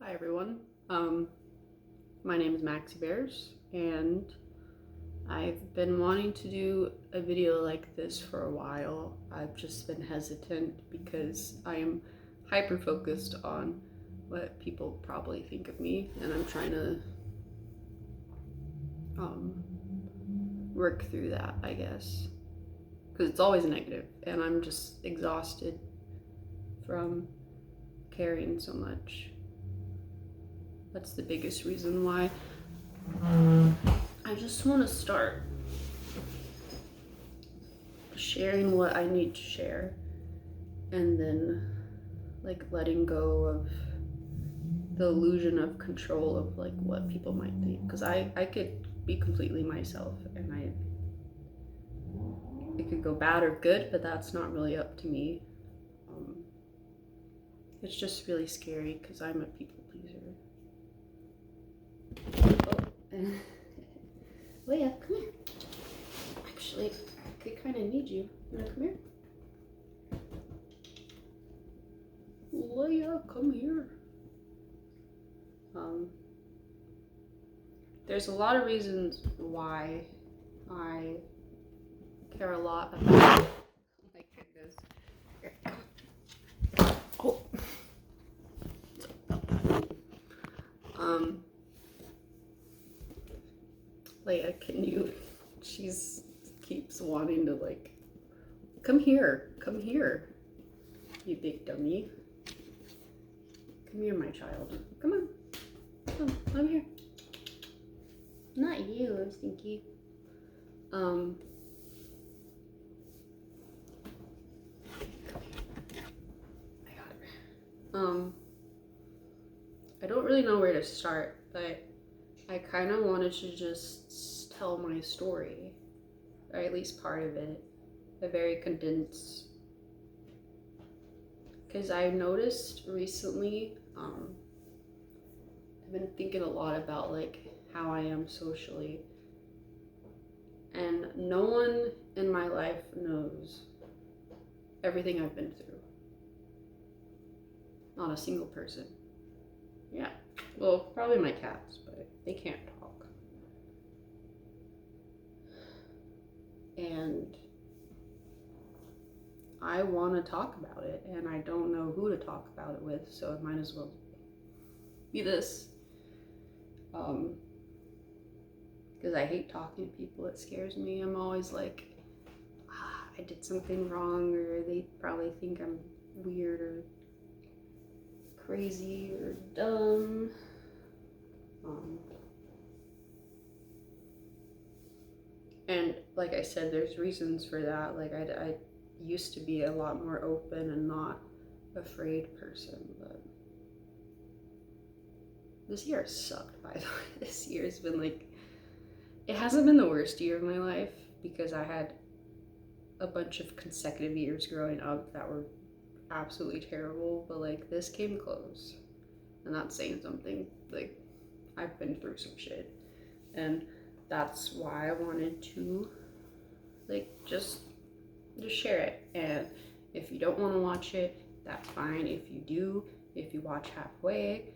Hi everyone. My name is Maxie Bears, and I've been wanting to do a video like this for a while. I've just been hesitant because I am hyper focused on what people probably think of me, and I'm trying to work through that, I guess, because it's always negative, and I'm just exhausted from caring so much. That's the biggest reason why I just want to start sharing what I need to share, and then like letting go of the illusion of control of like what people might think, because I could be completely myself, and it could go bad or good, but that's not really up to me. It's just really scary because I'm a people pleaser. Oh, Leia, come here. Actually, I could kind of need you. You wanna come here? Leia, come here. There's a lot of reasons why I care a lot about. Oh my goodness. Here, come on. Oh. Sorry about that. Leia, can you? She's keeps wanting to like. Come here. Come here. You big dummy. Come here, my child. Come on. Come here. Not you, Stinky. I got it. I don't really know where to start, but I kind of wanted to just tell my story, or at least part of it, a very condensed. Because I noticed recently, I've been thinking a lot about like how I am socially, and no one in my life knows everything I've been through. Not a single person. Yeah, well, probably my cats, but they can't talk. And I want to talk about it, and I don't know who to talk about it with, so it might as well be this. Because I hate talking to people. It scares me. I'm always like, I did something wrong, or they probably think I'm weird or crazy or dumb. And like I said, there's reasons for that. Like I used to be a lot more open and not afraid person, but this year sucked, by the way. This year has been like, it hasn't been the worst year of my life because I had a bunch of consecutive years growing up that were absolutely terrible, but like this came close, and that's saying something. Like, I've been through some shit, and that's why I wanted to like just share it. And if you don't want to watch it, that's fine. If you do, if you watch halfway,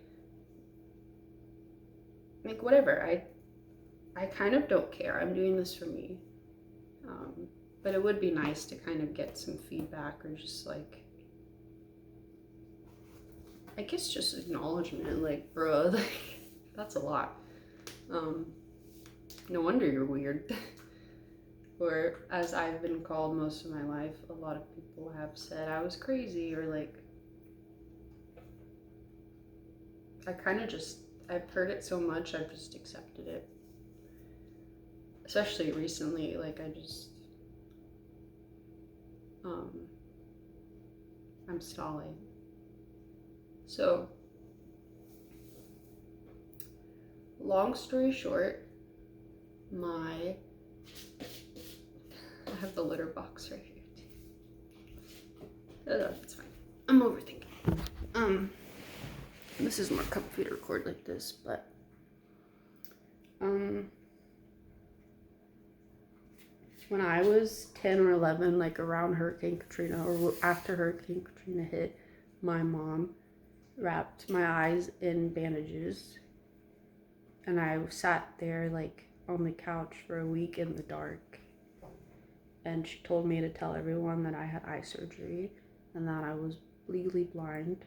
like whatever. I kind of don't care. I'm doing this for me. But it would be nice to kind of get some feedback, or just like, I guess just acknowledgement, like, bro, like, that's a lot. No wonder you're weird. Or as I've been called most of my life, a lot of people have said I was crazy, or like, I kind of just, I've heard it so much, I've just accepted it. Especially recently, like I just, I'm stalling. So, long story short, I have the litter box right here too. It's fine. I'm overthinking. This is more comfy to record like this, but when I was 10 or 11, like around Hurricane Katrina, or after Hurricane Katrina hit, my mom wrapped my eyes in bandages, and I sat there like on the couch for a week in the dark. And she told me to tell everyone that I had eye surgery and that I was legally blind.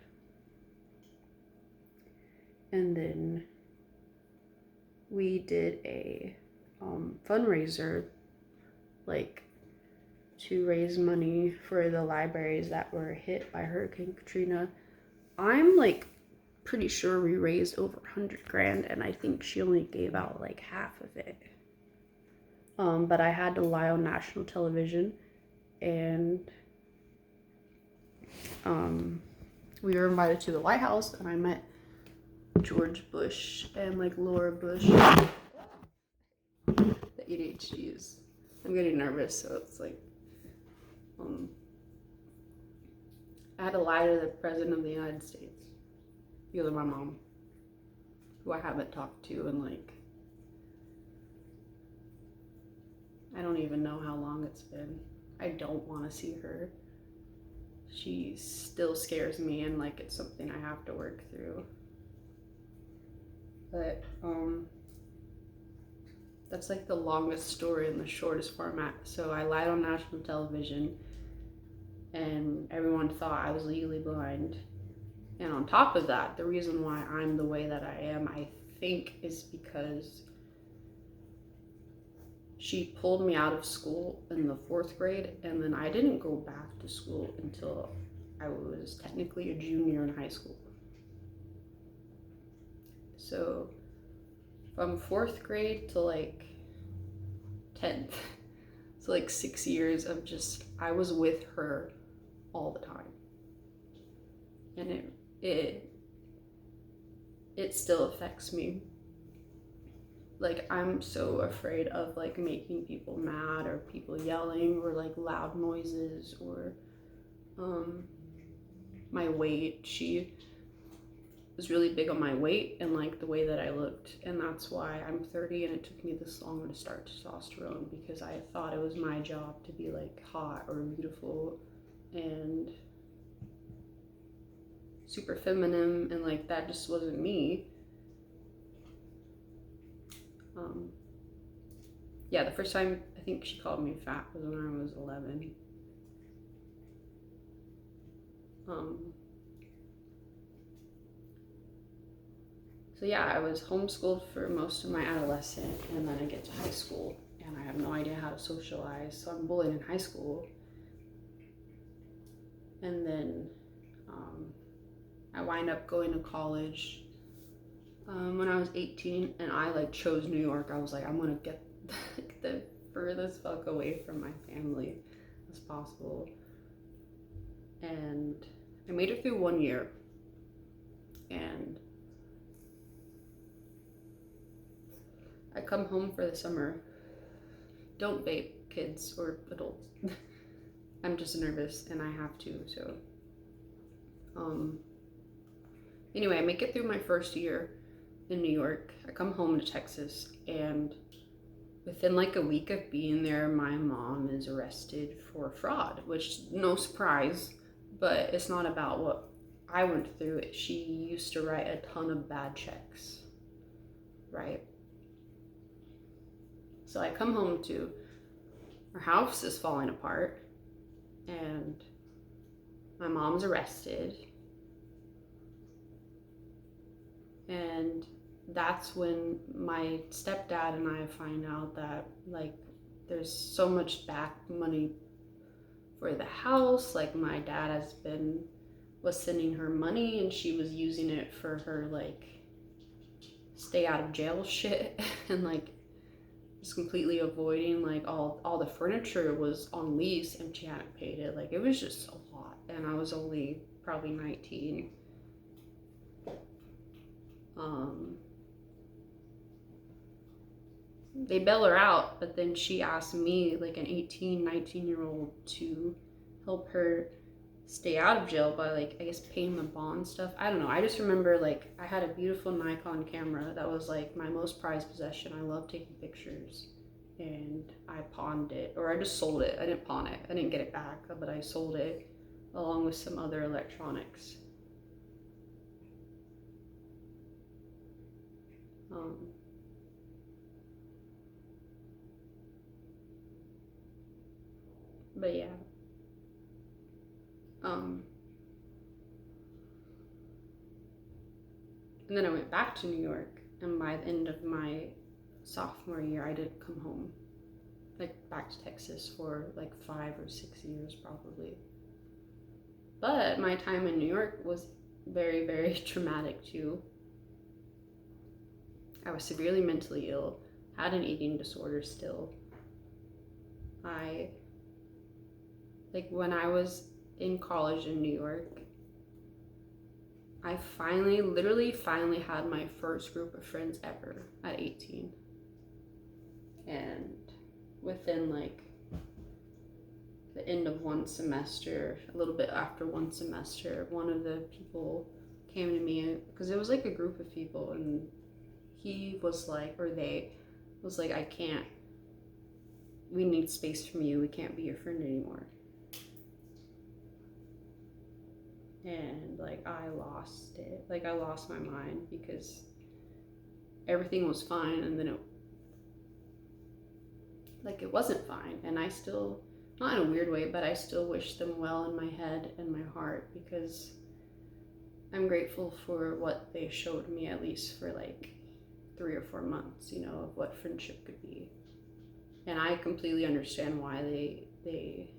And then we did a fundraiser, like, to raise money for the libraries that were hit by Hurricane Katrina. I'm like pretty sure we raised over 100 grand, and I think she only gave out like half of it. But I had to lie on national television, and we were invited to the White House, and I met George Bush and like Laura Bush. The ADHDs. I'm getting nervous, so it's like I had to lie to the President of the United States, because of my mom, who I haven't talked to in like, I don't even know how long it's been. I don't want to see her. She still scares me, and like it's something I have to work through. But that's like the longest story in the shortest format. So I lied on national television, and everyone thought I was legally blind. And on top of that, the reason why I'm the way that I am, I think, is because she pulled me out of school in the 4th grade, and then I didn't go back to school until I was technically a junior in high school. So from 4th grade to like 10th, so like 6 years of just, I was with her all the time. And it still affects me. Like, I'm so afraid of like making people mad, or people yelling, or like loud noises, or my weight. She was really big on my weight and like the way that I looked, and that's why I'm 30 and it took me this long to start testosterone, because I thought it was my job to be like hot or beautiful and super feminine, and like that just wasn't me. Yeah, the first time I think she called me fat was when I was 11. So yeah, I was homeschooled for most of my adolescent, and then I get to high school and I have no idea how to socialize, so I'm bullied in high school. And then I wind up going to college when I was 18, and I like chose New York. I was like, I'm gonna get the furthest fuck away from my family as possible. And I made it through 1 year, and I come home for the summer. Don't vape, kids or adults. I'm just nervous and I have to, so. Anyway, I make it through my first year in New York. I come home to Texas, and within like a week of being there, my mom is arrested for fraud, which, no surprise, but it's not about what I went through. She used to write a ton of bad checks, right? So I come home to, our house is falling apart, and my mom's arrested. And that's when my stepdad and I find out that like there's so much back money for the house. Like, my dad was sending her money, and she was using it for her like stay out of jail shit, and like just completely avoiding, like, all the furniture was on lease and she hadn't paid it. Like, it was just a lot, and I was only probably 19. They bail her out, but then she asked me, like an 18, 19-year-old, to help her stay out of jail by, like, I guess paying the bond stuff. I don't know. I just remember, like, I had a beautiful Nikon camera that was like my most prized possession. I love taking pictures, and I pawned it, or I just sold it. I didn't pawn it. I didn't get it back, but I sold it along with some other electronics. Um, but yeah. And then I went back to New York, and by the end of my sophomore year, I didn't come home, like back to Texas for like 5 or 6 years probably. But my time in New York was very, very traumatic too. I was severely mentally ill, had an eating disorder still. When I was in college in New York, I literally had my first group of friends ever at 18. And within like the end of one semester, a little bit after one semester, one of the people came to me, because it was like a group of people, and he was like, or they was like, we need space from you, we can't be your friend anymore. And like I lost it, like I lost my mind, because everything was fine, and then it wasn't fine, and I still, not in a weird way, but I still wish them well in my head and my heart, because I'm grateful for what they showed me, at least for like 3 or 4 months, of what friendship could be. And I completely understand why they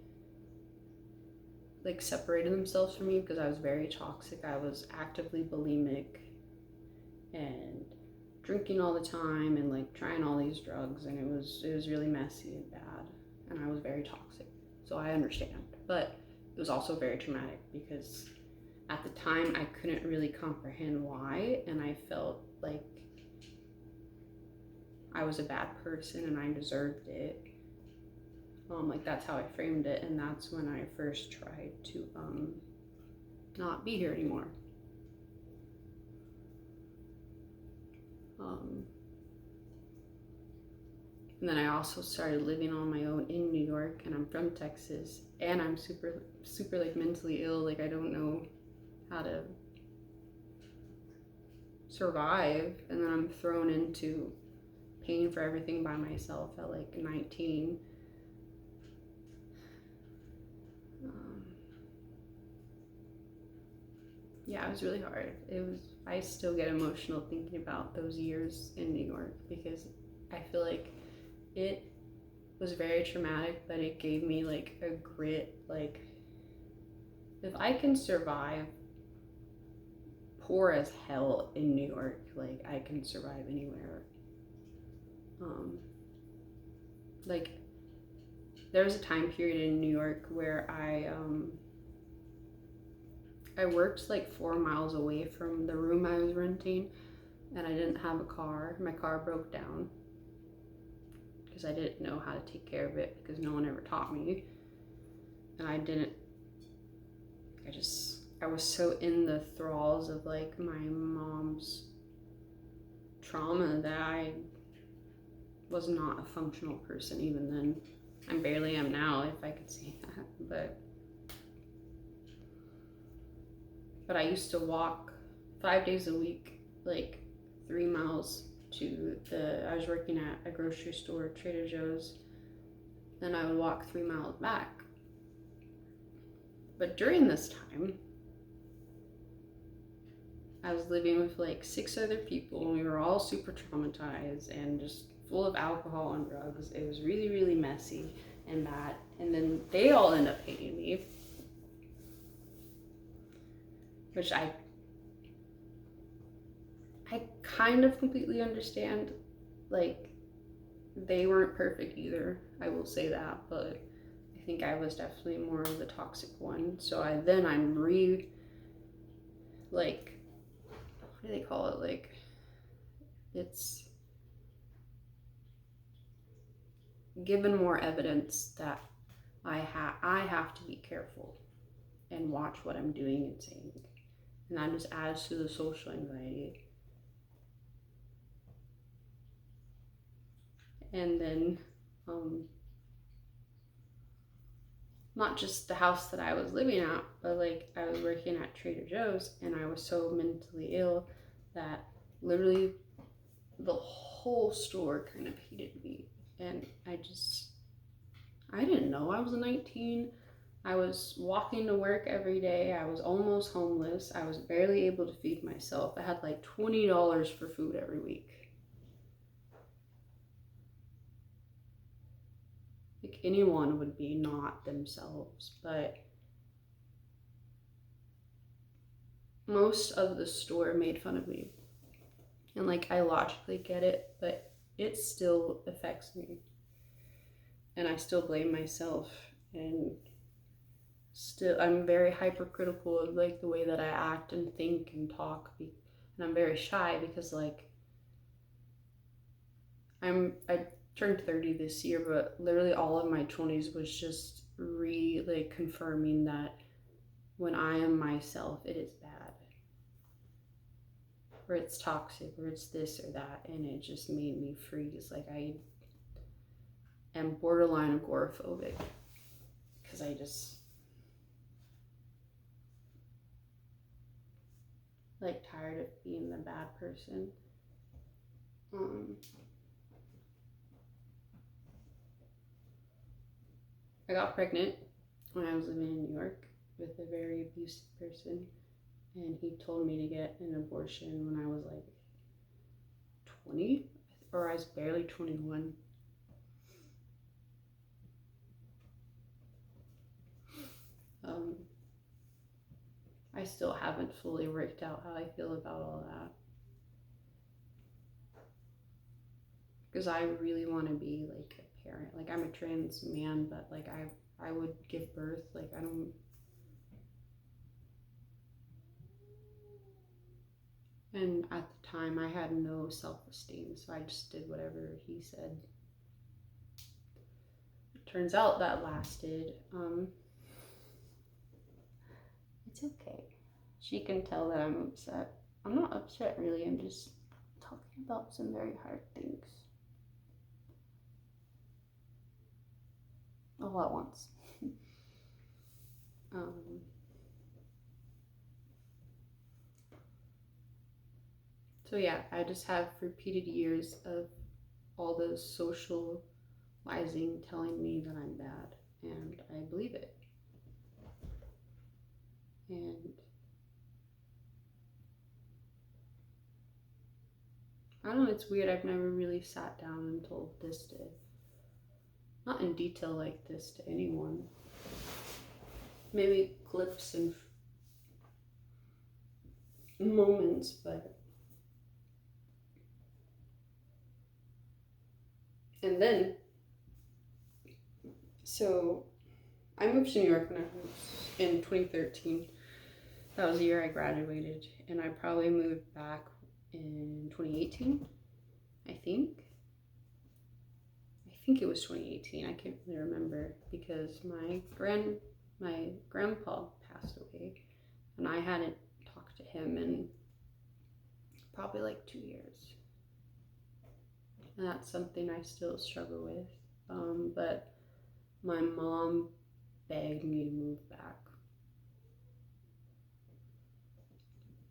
like separated themselves from me, because I was very toxic. I was actively bulimic and drinking all the time and like trying all these drugs, and it was really messy and bad, and I was very toxic. So I understand, but it was also very traumatic, because at the time I couldn't really comprehend why, and I felt like I was a bad person and I deserved it. Like that's how I framed it, and that's when I first tried to not be here anymore. And then I also started living on my own in New York, and I'm from Texas, and I'm super, super like mentally ill. Like I don't know how to survive, and then I'm thrown into paying for everything by myself at like 19. Yeah, it was really hard. I still get emotional thinking about those years in New York, because I feel like it was very traumatic, but it gave me like a grit. Like, if I can survive poor as hell in New York, like I can survive anywhere. Like there was a time period in New York where I worked like 4 miles away from the room I was renting, and I didn't have a car. My car broke down because I didn't know how to take care of it, because no one ever taught me. And I was so in the thralls of like my mom's trauma that I was not a functional person even then. I barely am now, if I could say that. But I used to walk 5 days a week, like 3 miles I was working at a grocery store, Trader Joe's, then I would walk 3 miles back. But during this time, I was living with like 6 other people, and we were all super traumatized and just full of alcohol and drugs. It was really, really messy and bad. And then they all end up hating me, which I kind of completely understand. Like, they weren't perfect either, I will say that, but I think I was definitely more of the toxic one. So I'm like, what do they call it? Like, it's given more evidence that I have to be careful and watch what I'm doing and saying, and that just adds to the social anxiety. And then not just the house that I was living at, but like I was working at Trader Joe's, and I was so mentally ill that literally the whole store kind of hated me. And I didn't know. I was 19. I was walking to work every day. I was almost homeless. I was barely able to feed myself. I had like $20 for food every week. Like anyone would be not themselves, but most of the store made fun of me. And like I logically get it, but it still affects me. And I still blame myself, and still I'm very hypercritical of like the way that I act and think and talk, and I'm very shy because like I turned 30 this year, but literally all of my 20s was just confirming that when I am myself, it is bad, or it's toxic, or it's this or that, and it just made me freeze. Like I am borderline agoraphobic because I just like tired of being the bad person. I got pregnant when I was living in New York with a very abusive person, and he told me to get an abortion when I was like 20, or I was barely 21. I still haven't fully worked out how I feel about all that, because I really want to be like a parent. Like I'm a trans man, but like I would give birth. Like I don't. And at the time, I had no self-esteem, so I just did whatever he said. It turns out that lasted. It's okay. She can tell that I'm upset. I'm not upset really. I'm just talking about some very hard things all at once. So yeah, I just have repeated years of all those socializing telling me that I'm bad, and I believe it. And I don't know, it's weird. I've never really sat down and told this to, not in detail like this, to anyone. Maybe clips and moments, but. And then, so I moved to New York when I was in 2013. That was the year I graduated, and I probably moved back in 2018, I think. I think it was 2018. I can't really remember because my grandpa passed away, and I hadn't talked to him in probably like 2 years. And that's something I still struggle with. But my mom begged me to move back.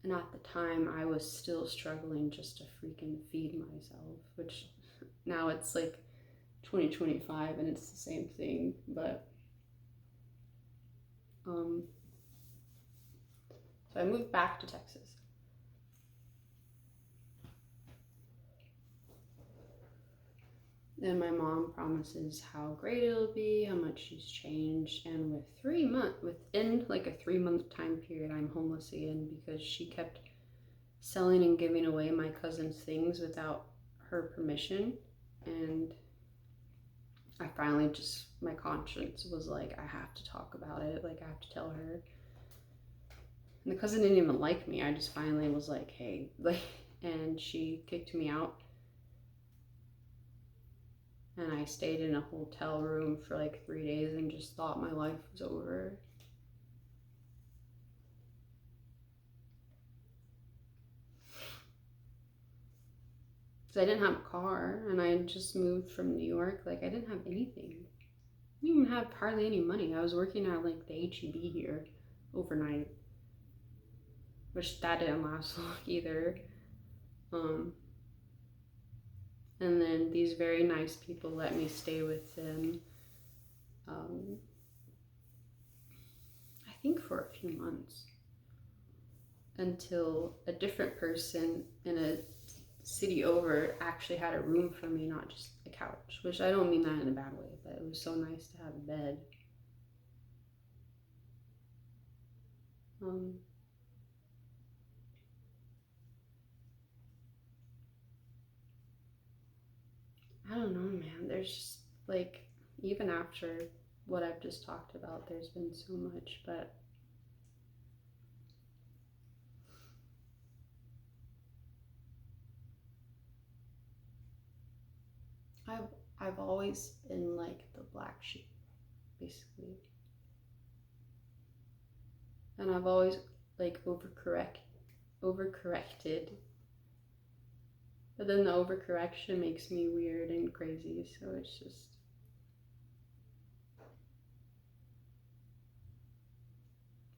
And at the time, I was still struggling just to freaking feed myself, which now it's like 2025 and it's the same thing. But so I moved back to Texas. And my mom promises how great it'll be, how much she's changed. And within like a 3-month time period, I'm homeless again because she kept selling and giving away my cousin's things without her permission. And I finally just, my conscience was like, I have to talk about it. Like, I have to tell her. And the cousin didn't even like me. I just finally was like, hey, like, and she kicked me out. And I stayed in a hotel room for like 3 days and just thought my life was over. Because I didn't have a car and I just moved from New York. Like I didn't have anything. I didn't even have hardly any money. I was working at like the H-E-B here overnight. Which that didn't last long either. And then these very nice people let me stay with them, I think for a few months, until a different person in a city over actually had a room for me, not just a couch, which I don't mean that in a bad way, but it was so nice to have a bed. I don't know, man. There's just like, even after what I've just talked about, there's been so much, but I've always been like the black sheep, basically. And I've always like overcorrected. But then the overcorrection makes me weird and crazy, so it's just,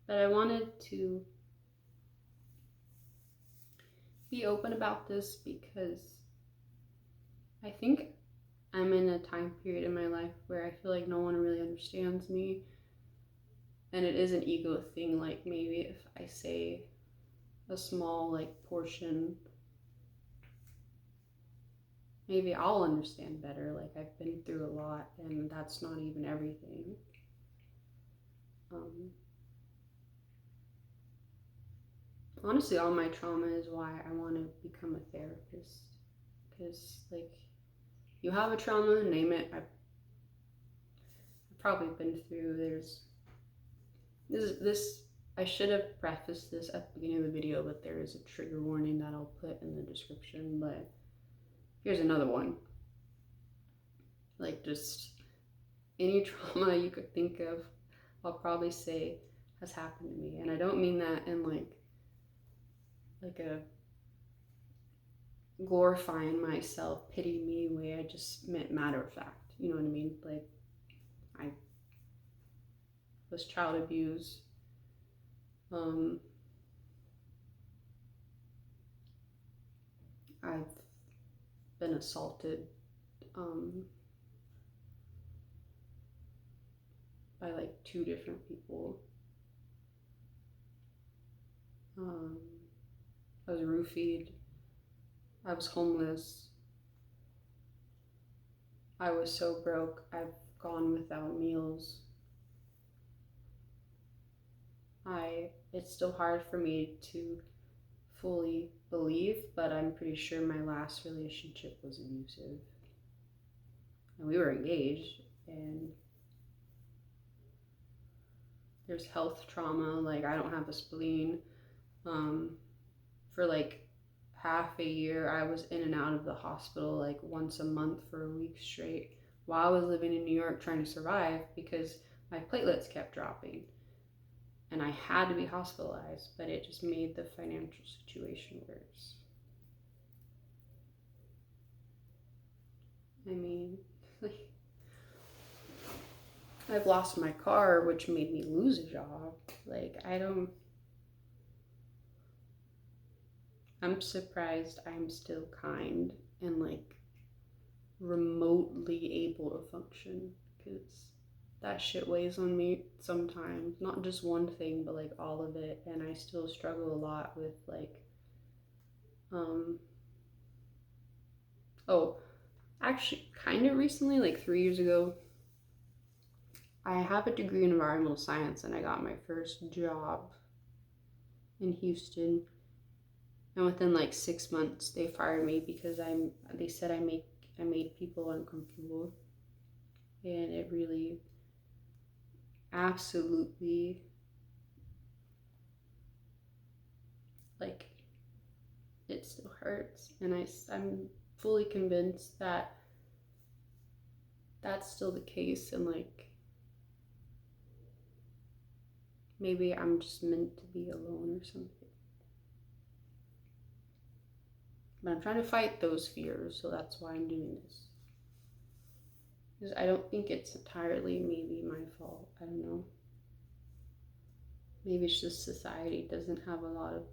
but I wanted to be open about this because I think I'm in a time period in my life where I feel like no one really understands me. And it is an ego thing, like maybe if I say a small like portion, maybe I'll understand better. Like I've been through a lot and that's not even everything. Honestly, all my trauma is why I want to become a therapist. Because like, you have a trauma, name it. I've probably been through, this I should have prefaced this at the beginning of the video, but there is a trigger warning that I'll put in the description, but here's another one. Like, just any trauma you could think of, I'll probably say has happened to me. And I don't mean that in like a glorifying myself, pity me way. I just meant matter of fact. You know what I mean? Like, I was child abused. I've been assaulted by like 2 different people. I was roofied. I was homeless. I was so broke, I've gone without meals. It's still hard for me to fully believe, but I'm pretty sure my last relationship was abusive. And we were engaged, and there's health trauma, like I don't have a spleen. For like half a year, I was in and out of the hospital like once a month for a week straight while I was living in New York trying to survive because my platelets kept dropping. And I had to be hospitalized, but it just made the financial situation worse. I mean, like, I've lost my car, which made me lose a job. Like, I'm surprised I'm still kind and like remotely able to function, because that shit weighs on me sometimes. Not just one thing, but like all of it. And I still struggle a lot with like, oh, actually, kind of recently, like 3 years ago, I have a degree in environmental science and I got my first job in Houston. And within like 6 months, they fired me because they said I made people uncomfortable. And it really absolutely, like, it still hurts. And I'm fully convinced that that's still the case. And like, maybe I'm just meant to be alone or something. But I'm trying to fight those fears, so that's why I'm doing this. Because I don't think it's entirely maybe my fault. I don't know. Maybe it's just society doesn't have a lot of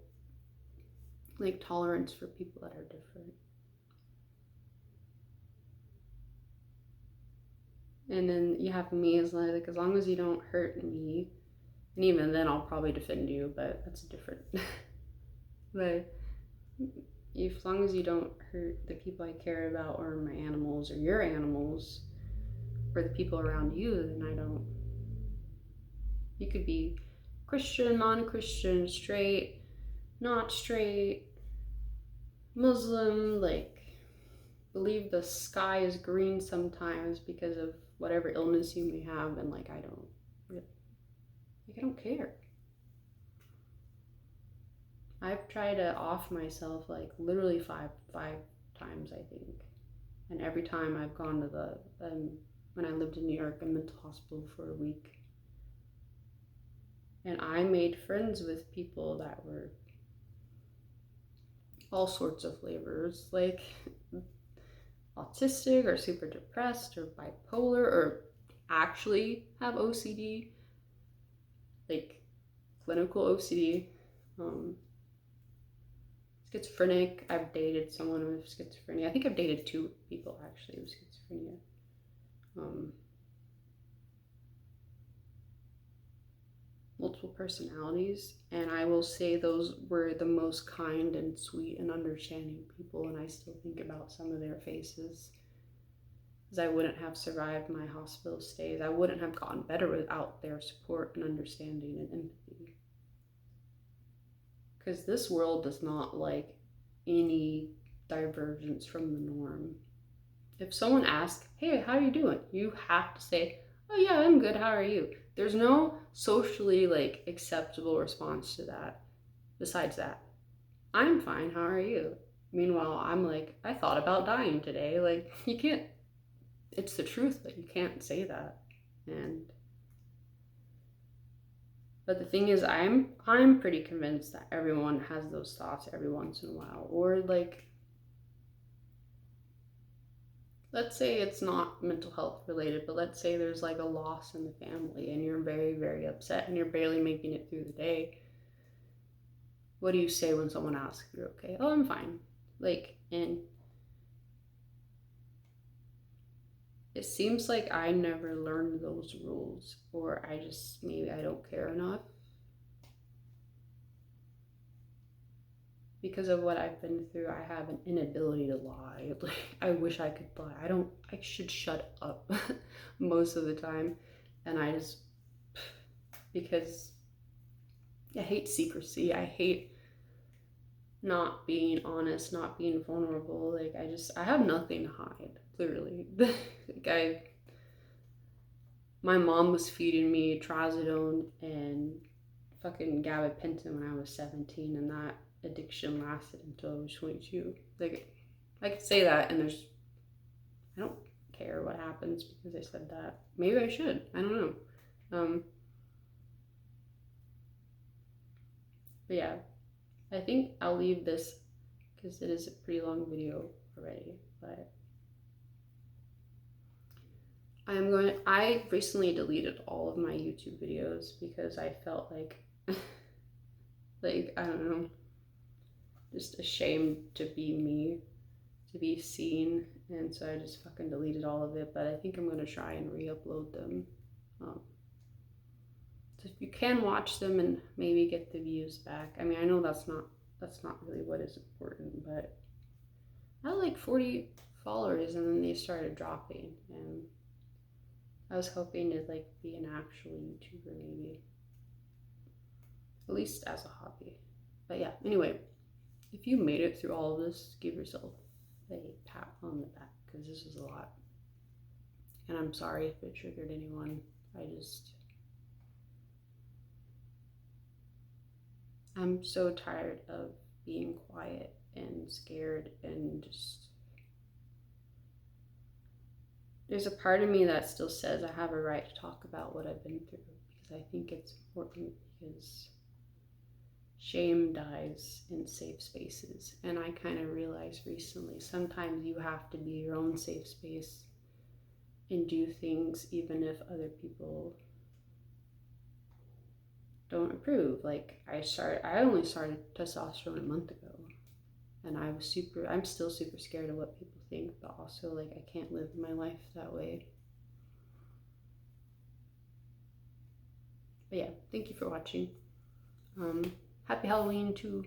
like tolerance for people that are different. And then you have me as like, as long as you don't hurt me, and even then I'll probably defend you, but that's different. But if, as long as you don't hurt the people I care about, or my animals, or your animals, or the people around you, then I don't. You could be Christian, non-Christian, straight, not straight, Muslim, like believe the sky is green sometimes because of whatever illness you may have, and like I don't care. I've tried to off myself like literally five times, I think, and every time I've gone to the when I lived in New York, a mental hospital for a week, and I made friends with people that were all sorts of flavors, like autistic or super depressed or bipolar or actually have OCD, like clinical OCD, schizophrenic. I've dated someone with schizophrenia. I think I've dated 2 people actually with schizophrenia. Multiple personalities, and I will say those were the most kind and sweet and understanding people, and I still think about some of their faces, because I wouldn't have survived my hospital stays. I wouldn't have gotten better without their support and understanding and empathy, because this world does not like any divergence from the norm. If someone asks, hey, how are you doing? You have to say, oh yeah, I'm good, how are you? There's no socially like acceptable response to that besides that. I'm fine, how are you? Meanwhile, I'm like, I thought about dying today. Like, you can't, it's the truth, but you can't say that. But the thing is, I'm pretty convinced that everyone has those thoughts every once in a while. Or like, let's say it's not mental health related, but let's say there's like a loss in the family and you're very, very upset and you're barely making it through the day. What do you say when someone asks if you're okay? Oh, I'm fine. Like, and it seems like I never learned those rules, or maybe I don't care enough. Because of what I've been through, I have an inability to lie. Like, I wish I could lie. I should shut up most of the time. And because I hate secrecy. I hate not being honest, not being vulnerable. Like, I have nothing to hide, clearly. Like, my mom was feeding me trazodone and fucking gabapentin when I was 17, and that addiction lasted until I was 22. Like, I could say that, and I don't care what happens because I said that. Maybe I should. I don't know. But yeah, I think I'll leave this because it is a pretty long video already. But I recently deleted all of my YouTube videos because I felt like, like, I don't know, just ashamed to be me, to be seen, and so I just fucking deleted all of it. But I think I'm gonna try and re-upload them, so if you can watch them and maybe get the views back. I mean, I know that's not really what is important, but I had like 40 followers and then they started dropping, and I was hoping to like be an actual YouTuber, maybe, at least as a hobby. But yeah, anyway, if you made it through all of this, give yourself a pat on the back, because this was a lot. And I'm sorry if it triggered anyone. I'm so tired of being quiet and scared, and just, there's a part of me that still says I have a right to talk about what I've been through, because I think it's important, because shame dies in safe spaces. And I kind of realized recently, sometimes you have to be your own safe space and do things even if other people don't approve. Like, I only started testosterone a month ago, and I'm still super scared of what people think, but also like I can't live my life that way. But yeah, thank you for watching. Happy Halloween to